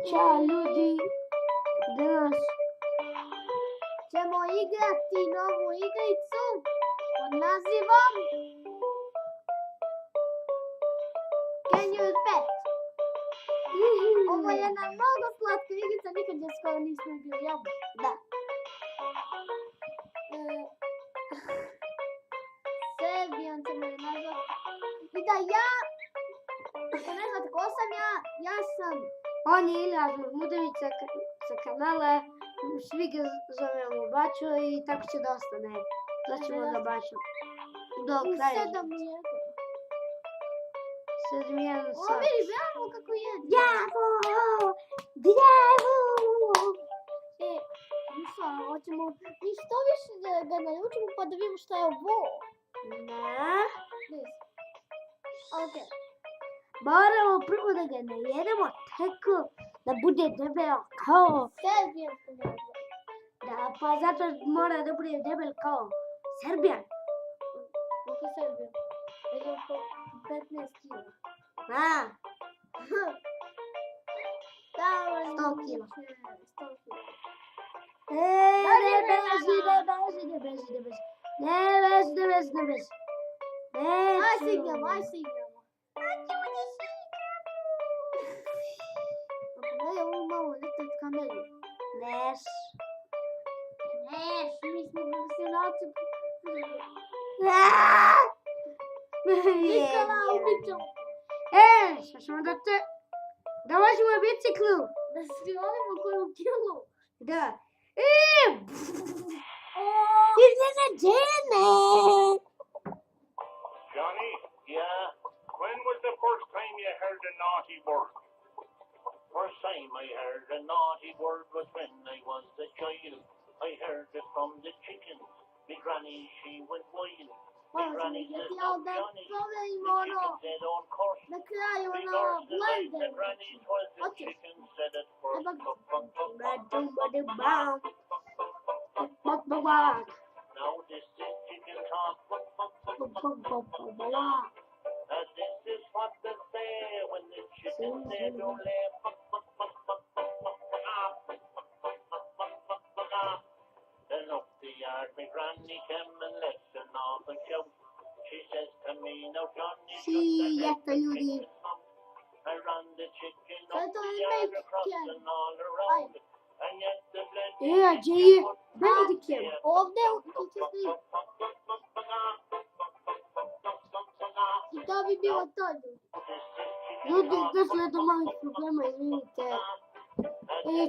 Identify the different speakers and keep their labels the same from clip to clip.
Speaker 1: Ćao ljudi, danas ćemo igrati novu igricu pod nazivom Can You Bet? Ovo je jedna mnogo slatka igrica, nikad je skoro nismo igrali, jel? Da. Serbijan ćemo je nazvati. I da ja, ako ne znate ko sam ja sam... On je Ilija Mudović sa kanala, svi ga zovemo Bačo i tako će da ostane. Zvaćemo ga Bačo. Do kraja. 7-1 sat. O, vidi, bravo kako je. Bravo! Bravo! Ništa, hoćemo mi što više da ga naučimo pa da vidimo šta je ovo. Ne. Okej. Moramo prvo da ga najedemo tako da bude debel kao Serbijan. Da, pa zato mora da bude debel kao Serbijan. Kako Serbijan? Nego po 15 kila. Da. 100 kila. 100 kila. Ne beži. Aj se igramo. Pogledaj ovu malo letati kameru. Neš, mi smo profesionalci. Nikola, ubićemo. Šta ćemo da vožimo biciklu? Da svi volimo koju kilu. Da. Iznenađene!
Speaker 2: Johnny, yeah? When was the first time you heard a naughty word? First time I heard a naughty word was when I was a child. I heard it from the chickens. My granny, she went wild. My granny said, "Oh, Johnny." The chicken said, "Oh, curse."
Speaker 1: Na kraju
Speaker 2: Three
Speaker 1: ono
Speaker 2: girls that like
Speaker 1: blender.
Speaker 2: the grannies was the chicken said it first. Now this is chicken talk. And this is what they say when the chickens say don't laugh. Then up the yard, my granny came and left an awful shout. She says to me, "Now Johnny,
Speaker 1: Sì, ecco ljudi.
Speaker 2: I ran the chicken up
Speaker 1: Zato
Speaker 2: the
Speaker 1: je
Speaker 2: yard,
Speaker 1: neki
Speaker 2: across
Speaker 1: kjen.
Speaker 2: and all around. And yet the blood
Speaker 1: Gdje je Benedikem? Ovdje u kućici. I to bi bilo to. Ljudi, došlo je do malih problema, izvinite.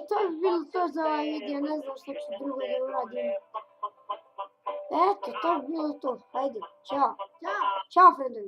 Speaker 1: To bi bilo to za ovaj video, ne znam što ću drugo da uradim. Eto, to bi bilo to. Hajde, čao. Ćao, friendovi.